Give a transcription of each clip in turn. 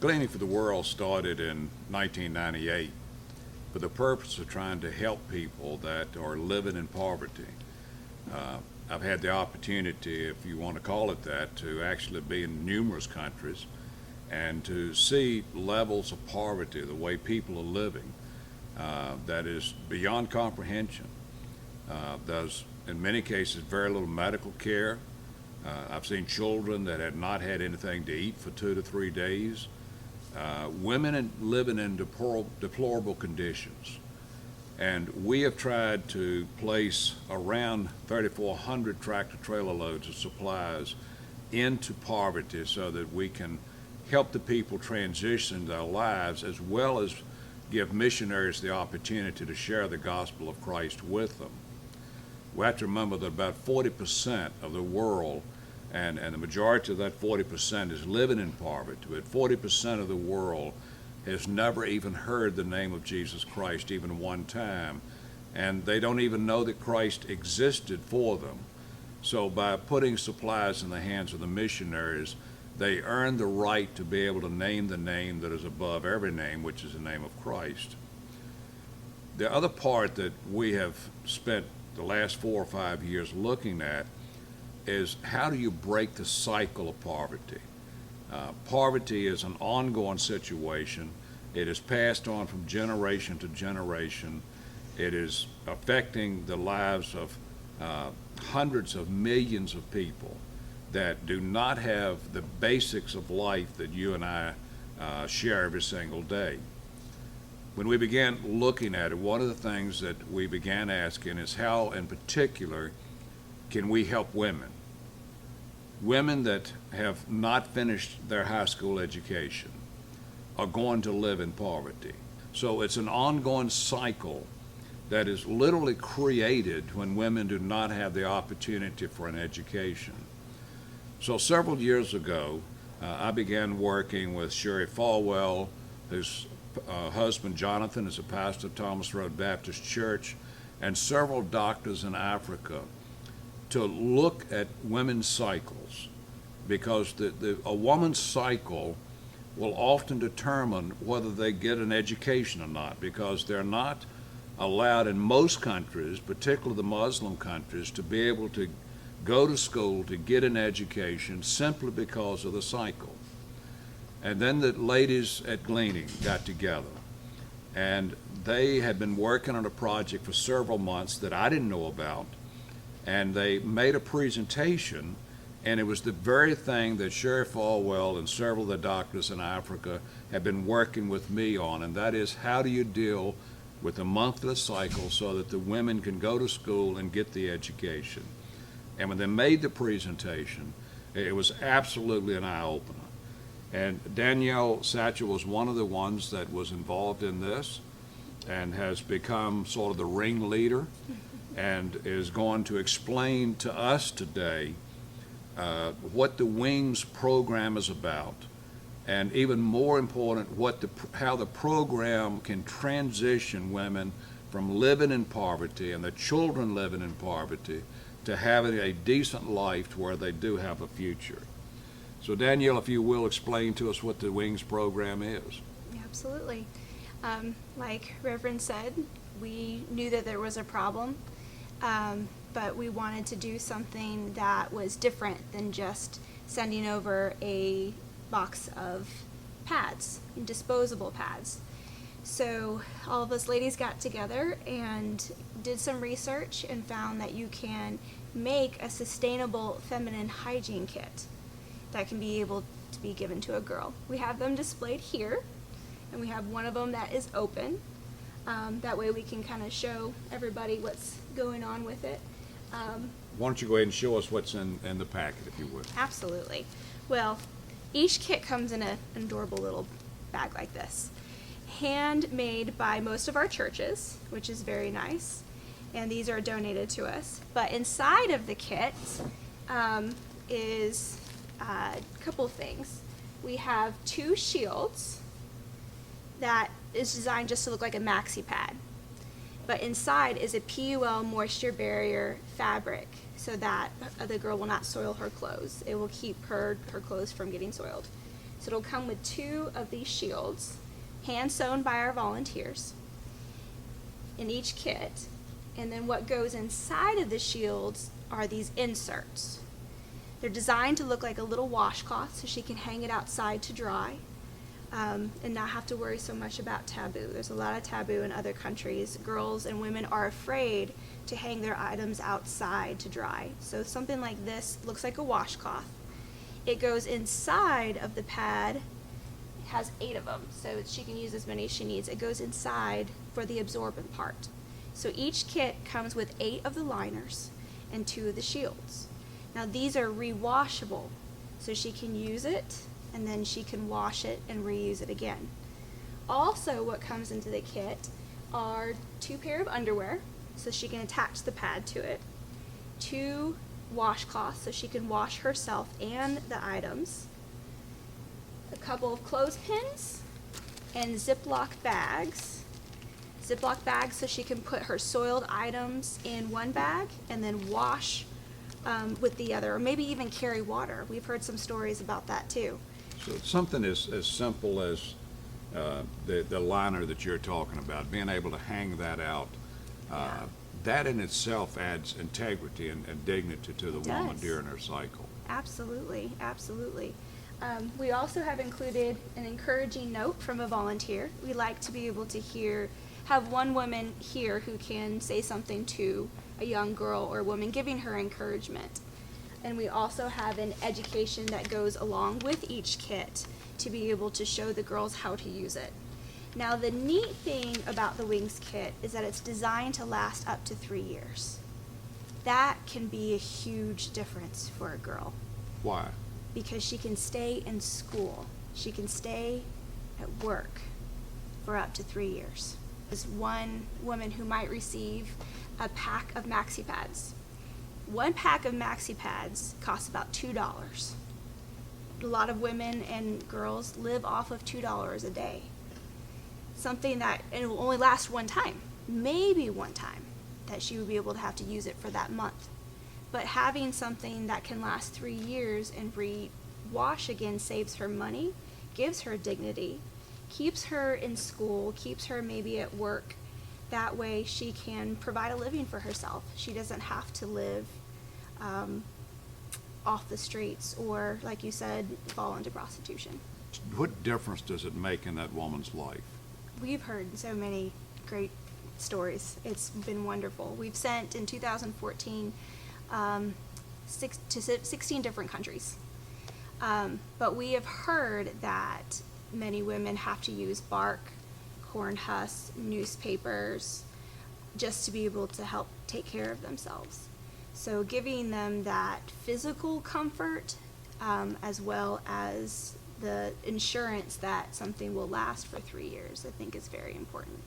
Gleaning for the World started in 1998 for the purpose of trying to help people that are living in poverty. I've had the opportunity, if you want to call it that, to actually be in numerous countries and to see levels of poverty, the way people are living, that is beyond comprehension. There's, in many cases, very little medical care. I've seen children that had not had anything to eat for 2 to 3 days. Women living in deplorable conditions. And we have tried to place around 3,400 tractor trailer loads of supplies into poverty so that we can help the people transition their lives, as well as give missionaries the opportunity to share the gospel of Christ with them. We have to remember that about 40% of the world, and the majority of that 40% is living in poverty, but 40% of the world has never even heard the name of Jesus Christ even one time, and they don't even know that Christ existed for them. So by putting supplies in the hands of the missionaries, they earn the right to be able to name the name that is above every name, which is the name of Christ. The other part that we have spent the last 4 or 5 years looking at is how do you break the cycle of poverty? Poverty is an ongoing situation. It is passed on from generation to generation. It is affecting the lives of hundreds of millions of people that do not have the basics of life that you and I share every single day. When we began looking at it, one of the things that we began asking is how, in particular, can we help women? Women that have not finished their high school education are going to live in poverty. So it's an ongoing cycle that is literally created when women do not have the opportunity for an education. So several years ago, I began working with Sherry Falwell, whose husband Jonathan is a pastor of Thomas Road Baptist Church, and several doctors in Africa to look at women's cycles, because a woman's cycle will often determine whether they get an education or not, because they're not allowed in most countries, particularly the Muslim countries, to be able to go to school to get an education simply because of the cycle. And then the ladies at Gleaning got together, and they had been working on a project for several months that I didn't know about, and they made a presentation, and it was the very thing that Sherry Falwell and several of the doctors in Africa have been working with me on, and that is how do you deal with the monthly cycle so that the women can go to school and get the education. And when they made the presentation, it was absolutely an eye-opener. And Danielle Satchel was one of the ones that was involved in this and has become sort of the ringleader and is going to explain to us today what the Wings program is about, and even more important, how the program can transition women from living in poverty and the children living in poverty to having a decent life where they do have a future. So Danielle, if you will, explain to us what the Wings program is. Absolutely. Like Reverend said, we knew that there was a problem, but we wanted to do something that was different than just sending over a box of pads, disposable pads. So all of us ladies got together and did some research and found that you can make a sustainable feminine hygiene kit that can be able to be given to a girl. We have them displayed here, and we have one of them that is open. That way we can kind of show everybody what's going on with it. Why don't you go ahead and show us what's in the packet, if you would. Absolutely. Well, each kit comes in an adorable little bag like this. Handmade by most of our churches, which is very nice, and these are donated to us. But inside of the kit is a couple things. We have 2 shields that is designed just to look like a maxi pad, but inside is a PUL moisture barrier fabric so that the girl will not soil her clothes. It will keep her clothes from getting soiled. So it'll come with 2 of these shields, hand sewn by our volunteers in each kit. And then what goes inside of the shields are these inserts. They're designed to look like a little washcloth so she can hang it outside to dry, and not have to worry so much about taboo. There's a lot of taboo in other countries. Girls and women are afraid to hang their items outside to dry. So something like this looks like a washcloth. It goes inside of the pad. It has 8 of them, so she can use as many as she needs. It goes inside for the absorbent part. So each kit comes with 8 of the liners and 2 of the shields. Now these are rewashable, so she can use it and then she can wash it and reuse it again. Also, what comes into the kit are 2 pair of underwear, so she can attach the pad to it, 2 washcloths, so she can wash herself and the items, a couple of clothespins, and Ziploc bags. Ziploc bags so she can put her soiled items in one bag and then wash with the other, or maybe even carry water. We've heard some stories about that too. So something as simple as the liner that you're talking about, being able to hang that out, that in itself adds integrity and dignity to the woman does. during her cycle. Absolutely, absolutely. We also have included an encouraging note from a volunteer. We like to be able to have one woman here who can say something to a young girl or woman, giving her encouragement. And we also have an education that goes along with each kit to be able to show the girls how to use it. Now, the neat thing about the Wings kit is that it's designed to last up to 3 years. That can be a huge difference for a girl Why? because she can stay in school. She can stay at work for up to 3 years. There's one woman who might receive a pack of maxi pads. One pack of maxi pads costs about $2. A lot of women and girls live off of $2 a day. Something that, and it will only last one time, maybe one time, that she would be able to have to use it for that month. But having something that can last 3 years and re-wash again saves her money, gives her dignity, keeps her in school, keeps her maybe at work. That way she can provide a living for herself. She doesn't have to live off the streets or, like you said, fall into prostitution. What difference does it make in that woman's life? We've heard so many great stories. It's been wonderful. We've sent in 2014 to 16 different countries. But we have heard that many women have to use bark, corn husks, newspapers, just to be able to help take care of themselves. So giving them that physical comfort, as well as the insurance that something will last for 3 years, I think is very important.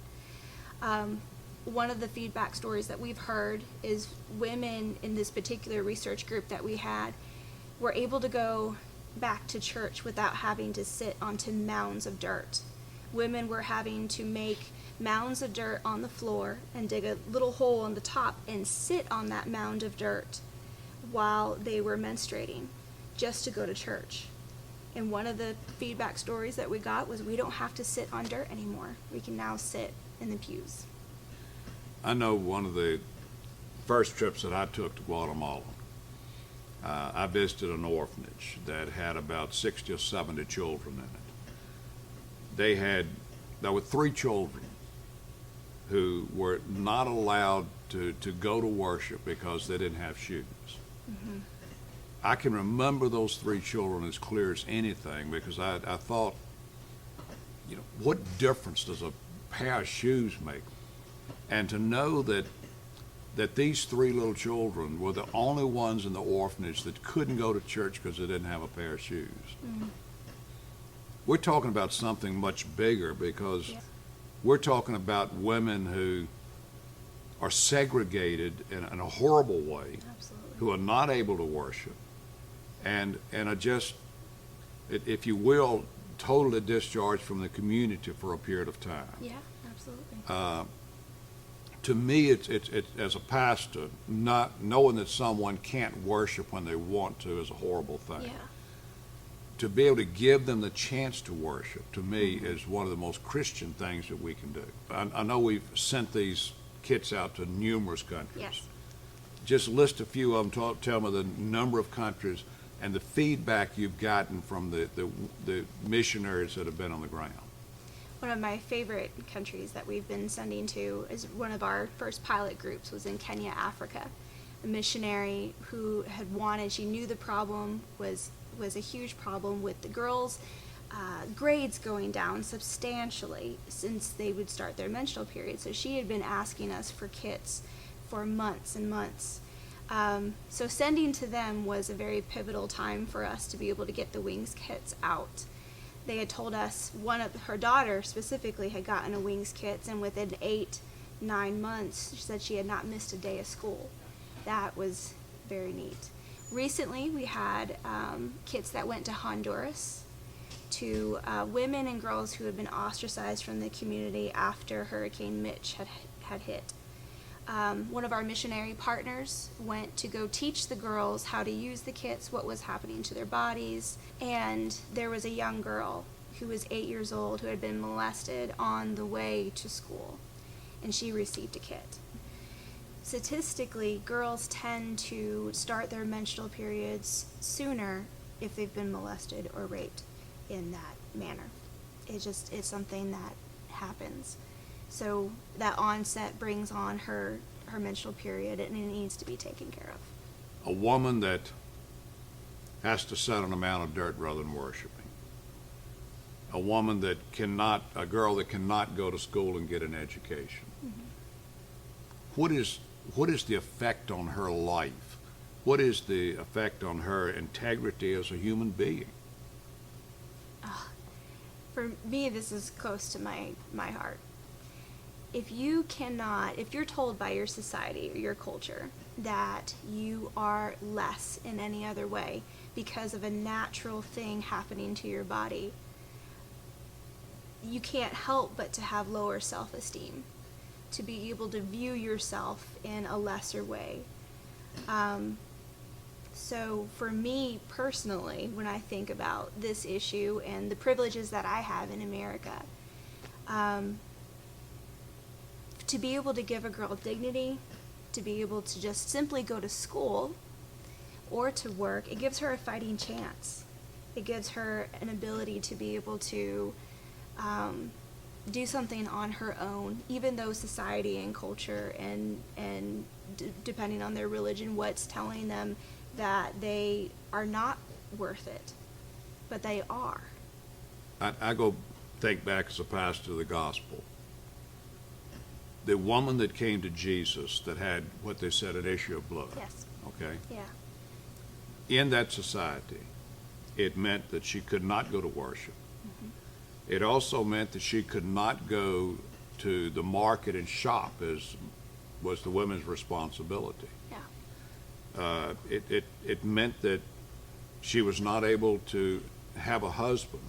One of the feedback stories that we've heard is women in this particular research group that we had were able to go back to church without having to sit onto mounds of dirt. Women were having to make mounds of dirt on the floor and dig a little hole on the top and sit on that mound of dirt while they were menstruating just to go to church. And one of the feedback stories that we got was, we don't have to sit on dirt anymore. We can now sit in the pews. I know one of the first trips that I took to Guatemala, I visited an orphanage that had about 60 or 70 children in it. There were 3 children who were not allowed to go to worship because they didn't have shoes. Mm-hmm. I can remember those 3 children as clear as anything, because I thought, what difference does a pair of shoes make? And to know that these 3 little children were the only ones in the orphanage that couldn't go to church because they didn't have a pair of shoes. Mm-hmm. We're talking about something much bigger, because we're talking about women who are segregated in a horrible way, Absolutely. who are not able to worship, and are just, if you will, totally discharged from the community for a period of time. Yeah, absolutely. To me, it's as a pastor, not knowing that someone can't worship when they want to is a horrible thing. Yeah. to be able to give them the chance to worship, to me, is one of the most Christian things that we can do. I know we've sent these kits out to numerous countries. Yes. Just list a few of them, tell me the number of countries and the feedback you've gotten from the missionaries that have been on the ground. One of my favorite countries that we've been sending to is one of our first pilot groups was in Kenya, Africa. A missionary who had wanted, she knew the problem was a huge problem with the girls' grades going down substantially since they would start their menstrual period. So she had been asking us for kits for months and months. So sending to them was a very pivotal time for us to be able to get the Wings kits out. They had told us her daughter specifically had gotten a Wings kit, and within 8-9 months, she said she had not missed a day of school. That was very neat. Recently, we had kits that went to Honduras to women and girls who had been ostracized from the community after Hurricane Mitch had hit. One of our missionary partners went to go teach the girls how to use the kits, what was happening to their bodies, and there was a young girl who was 8 years old who had been molested on the way to school, and she received a kit. Statistically, girls tend to start their menstrual periods sooner if they've been molested or raped in that manner. It's something that happens. So that onset brings on her menstrual period, and it needs to be taken care of. A woman that has to sit on a mound of dirt rather than worshiping. A woman a girl that cannot go to school and get an education. Mm-hmm. What is the effect on her life? What is the effect on her integrity as a human being? For me, this is close to my heart. If you're told by your society or your culture that you are less in any other way because of a natural thing happening to your body, you can't help but to have lower self-esteem, to be able to view yourself in a lesser way. So for me personally, when I think about this issue and the privileges that I have in America, to be able to give a girl dignity, to be able to just simply go to school or to work, it gives her a fighting chance. It gives her an ability to be able to do something on her own, even though society and culture and depending on their religion, what's telling them that they are not worth it, but they are. I go think back as a pastor of the gospel. The woman that came to Jesus that had what they said an issue of blood. Yes. Okay. Yeah. In that society, it meant that she could not go to worship. Mm-hmm. It also meant that she could not go to the market and shop, as was the women's responsibility. Yeah. It meant that she was not able to have a husband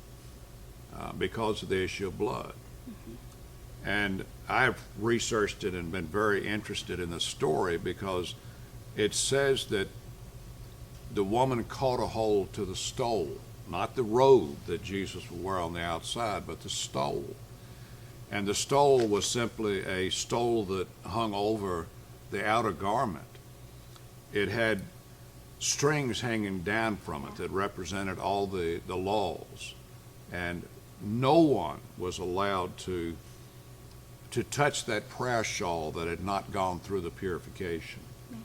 because of the issue of blood. Mm-hmm. And I've researched it and been very interested in the story because it says that the woman caught a hold to the stole, not the robe that Jesus would wear on the outside, but the stole. And the stole was simply a stole that hung over the outer garment. It had strings hanging down from it that represented all the laws. And no one was allowed to touch that prayer shawl that had not gone through the purification. Yeah.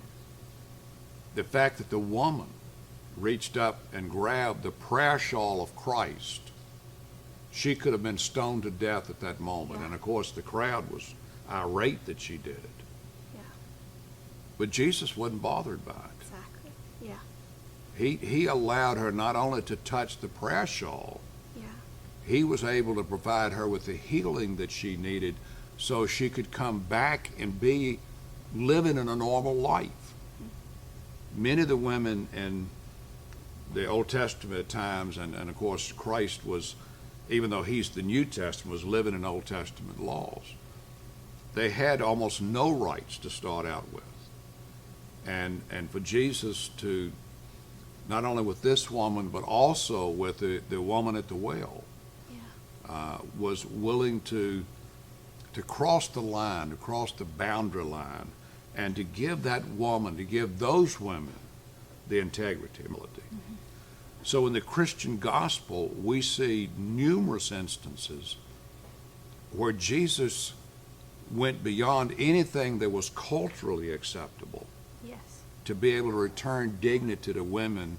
The fact that the woman reached up and grabbed the prayer shawl of Christ, she could have been stoned to death at that moment. Yeah. And of course the crowd was irate that she did it. Yeah. But Jesus wasn't bothered by it. Exactly. Yeah. He allowed her not only to touch the prayer shawl, yeah, he was able to provide her with the healing that she needed so she could come back and be living in a normal life. Mm-hmm. Many of the women in the Old Testament at times, and of course Christ was, even though he's the New Testament, was living in Old Testament laws. They had almost no rights to start out with. And for Jesus to not only with this woman, but also with the woman at the well, was willing to cross the line, to cross the boundary line, and to give that woman, to give those women the integrity. Mm-hmm. So in the Christian gospel, we see numerous instances where Jesus went beyond anything that was culturally acceptable. Yes. To be able to return dignity to women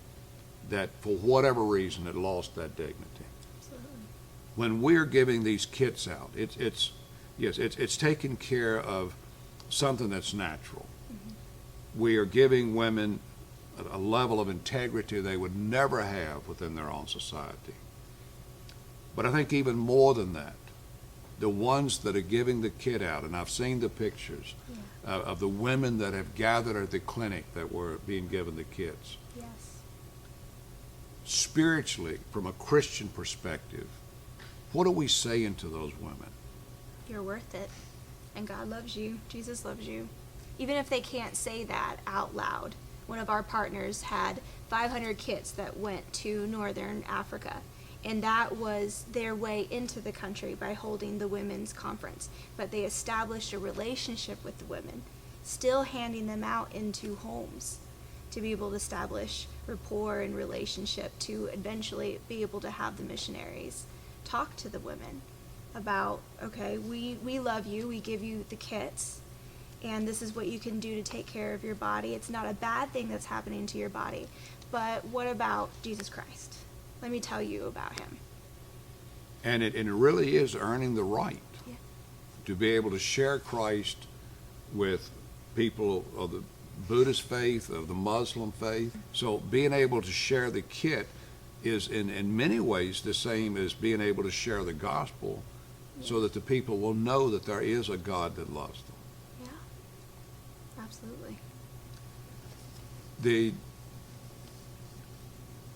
that, for whatever reason, had lost that dignity. Absolutely. When we're giving these kits out, it's taking care of something that's natural. Mm-hmm. We are giving women a level of integrity they would never have within their own society. But I think even more than that, the ones that are giving the kit out, and I've seen the pictures of the women that have gathered at the clinic that were being given the kits. Yes. Spiritually, from a Christian perspective, what are we saying to those women? You're worth it, and God loves you. Jesus loves you. Even if they can't say that out loud. One of our partners had 500 kits that went to Northern Africa, and that was their way into the country by holding the women's conference. But they established a relationship with the women, still handing them out into homes to be able to establish rapport and relationship, to eventually be able to have the missionaries talk to the women about, okay, we love you, we give you the kits, and this is what you can do to take care of your body. It's not a bad thing that's happening to your body, but what about Jesus Christ? Let me tell you about him. And it really is earning the right to be able to share Christ with people of the Buddhist faith, of the Muslim faith. So being able to share the kit is in many ways the same as being able to share the gospel, so that the people will know that there is a God that loves them. Yeah, absolutely.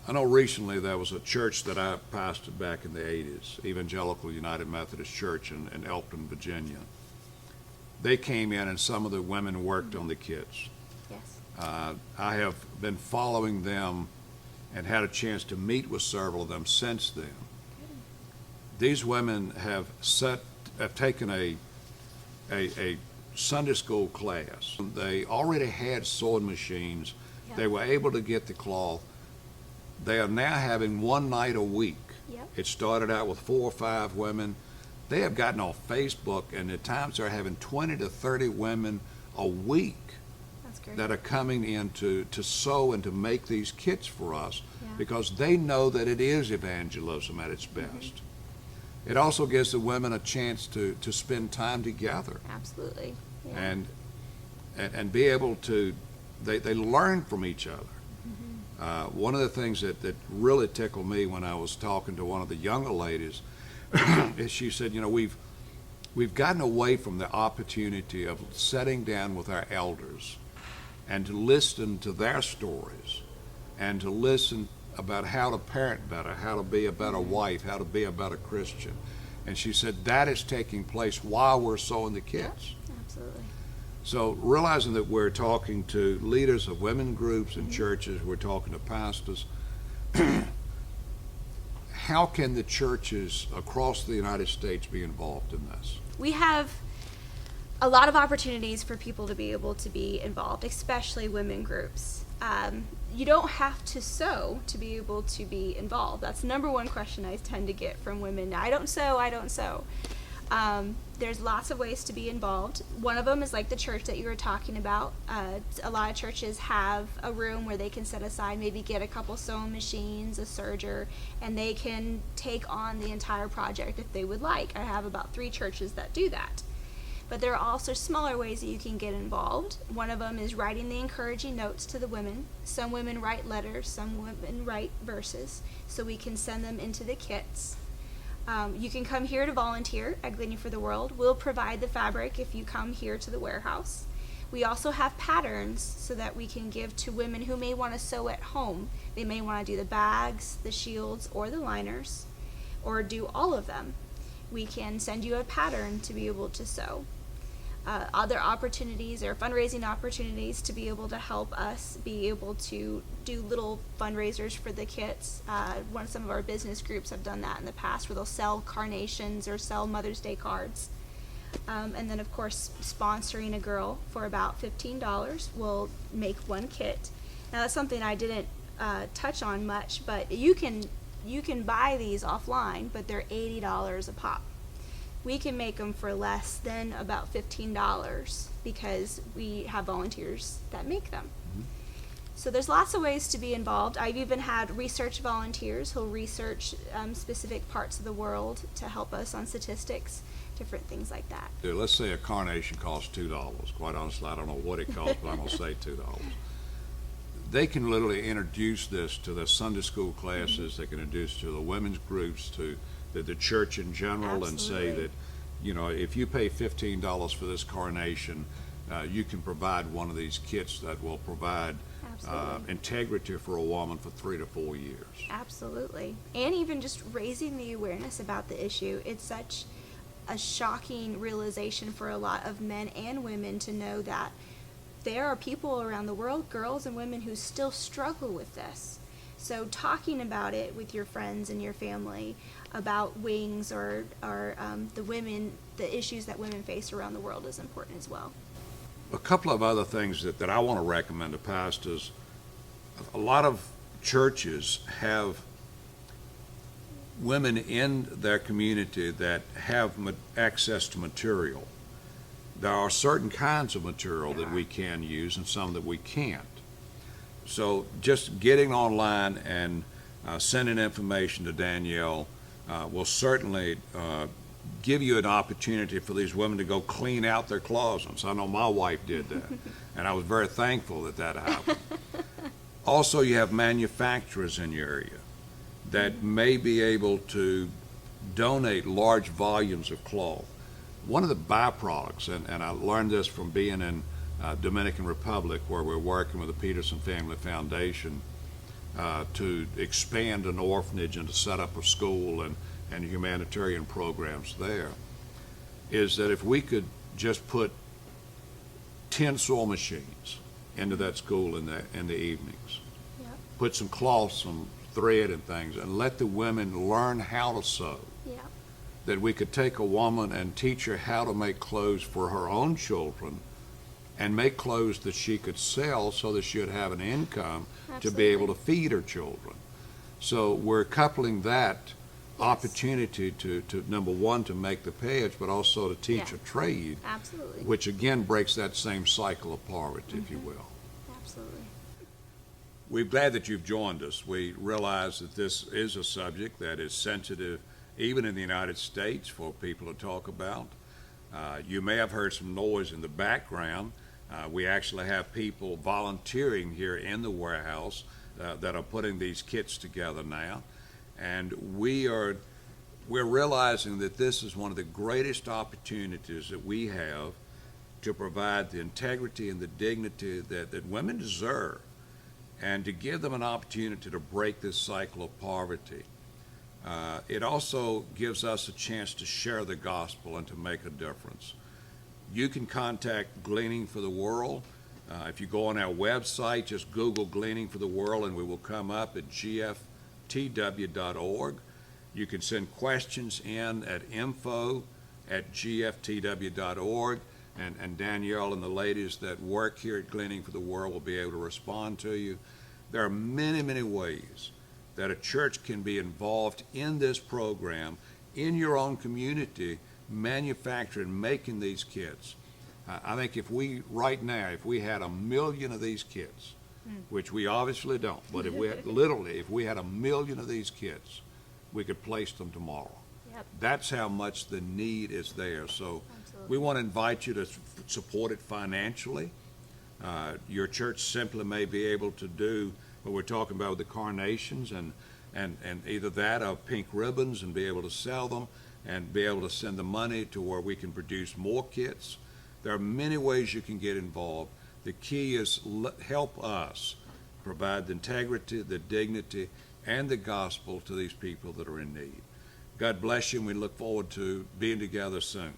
I know recently there was a church that I pastored back in the 80s, Evangelical United Methodist Church in Elkton, Virginia. They came in and some of the women worked on the kids. Yes. I have been following them and had a chance to meet with several of them since then. These women have taken a Sunday school class. They already had sewing machines. Yep. They were able to get the cloth. They are now having one night a week. Yep. It started out with 4 or 5 women. They have gotten off Facebook, and at times they're having 20 to 30 women a week. That's great. That are coming in to sew and to make these kits for us, Yeah. because they know that it is evangelism at its best. It also gives the women a chance to spend time together Absolutely. Yeah. and be able to, they learn from each other. One of the things that really tickled me when I was talking to one of the younger ladies is she said, we've gotten away from the opportunity of sitting down with our elders and to listen to their stories and to listen about how to parent better, how to be a better wife, how to be a better Christian. And she said that is taking place while we're sewing the kits. Yeah, absolutely. So realizing that we're talking to leaders of women groups and churches, we're talking to pastors, how can the churches across the United States be involved in this? We have a lot of opportunities for people to be able to be involved, especially women groups. You don't have to sew to be able to be involved. That's the number one question I tend to get from women. I don't sew. There's lots of ways to be involved. One of them is like the church that you were talking about. A lot of churches have a room where they can set aside, maybe get a couple sewing machines, a serger, and they can take on the entire project if they would like. I have about 3 churches that do that. But there are also smaller ways that you can get involved. One of them is writing the encouraging notes to the women. Some women write letters, some women write verses, so we can send them into the kits. You can come here to volunteer at Gleaning for the World. We'll provide the fabric if you come here to the warehouse. We also have patterns so that we can give to women who may want to sew at home. They may want to do the bags, the shields, or the liners, or do all of them. We can send you a pattern to be able to sew. other opportunities or fundraising opportunities to be able to help us be able to do little fundraisers for the kits. Some of our business groups have done that in the past, where they'll sell carnations or sell Mother's Day cards. And then, of course, sponsoring a girl for about $15 will make one kit. Now, that's something I didn't touch on much, but you can buy these offline, but they're $80 a pop. We can make them for less than about $15 because we have volunteers that make them. Mm-hmm. So there's lots of ways to be involved. I've even had research volunteers who'll research specific parts of the world to help us on statistics, different things like that. Dude, let's say a carnation costs $2. Quite honestly, I don't know what it costs, but I'm going to say $2. They can literally introduce this to their Sunday school classes. Mm-hmm. They can introduce it to the women's groups, to the church in general. Absolutely. And say that, you know, if you pay $15 for this carnation, you can provide one of these kits that will provide integrity for a woman for 3 to 4 years. Absolutely. And even just raising the awareness about the issue. It's such a shocking realization for a lot of men and women to know that there are people around the world, girls and women, who still struggle with this. So talking about it with your friends and your family about wings or the issues that women face around the world is important as well. A couple of other things that I want to recommend to pastors. A lot of churches have women in their community that have access to material. There are certain kinds of material that we can use and some that we can't. So just getting online and sending information to Danielle will certainly give you an opportunity for these women to go clean out their closets. I know my wife did that, and I was very thankful that happened. Also, you have manufacturers in your area that may be able to donate large volumes of cloth. One of the byproducts, and I learned this from being in Dominican Republic, where we're working with the Peterson Family Foundation to expand an orphanage and to set up a school and humanitarian programs there, is that if we could just put 10 sewing machines into that school in the evenings, yep. Put some cloth, some thread and things, and let the women learn how to sew. Yep. That we could take a woman and teach her how to make clothes for her own children and make clothes that she could sell so that she would have an income. Absolutely. To be able to feed her children. So we're coupling that opportunity to number one, to make the page, but also to teach a trade. Absolutely. Which again breaks that same cycle of poverty, if you will. Absolutely. We're glad that you've joined us. We realize that this is a subject that is sensitive even in the United States for people to talk about. You may have heard some noise in the background. We actually have people volunteering here in the warehouse that are putting these kits together now. And we're realizing that this is one of the greatest opportunities that we have to provide the integrity and the dignity that women deserve, and to give them an opportunity to break this cycle of poverty. It also gives us a chance to share the gospel and to make a difference. You can contact Gleaning for the World. If you go on our website, just Google Gleaning for the World and we will come up at gftw.org. You can send questions in at info@gftw.org, and Danielle and the ladies that work here at Gleaning for the World will be able to respond to you. There are many, many ways that a church can be involved in this program in your own community, manufacturing, making these kits. I think if we had 1 million of these kits, which we obviously don't, but if we had 1 million of these kits, we could place them tomorrow. Yep. That's how much the need is there. So absolutely. We want to invite you to support it financially. Your church simply may be able to do what we're talking about with the carnations, and either that or pink ribbons, and be able to sell them and be able to send the money to where we can produce more kits. There are many ways you can get involved. The key is help us provide the integrity, the dignity, and the gospel to these people that are in need. God bless you, and we look forward to being together soon.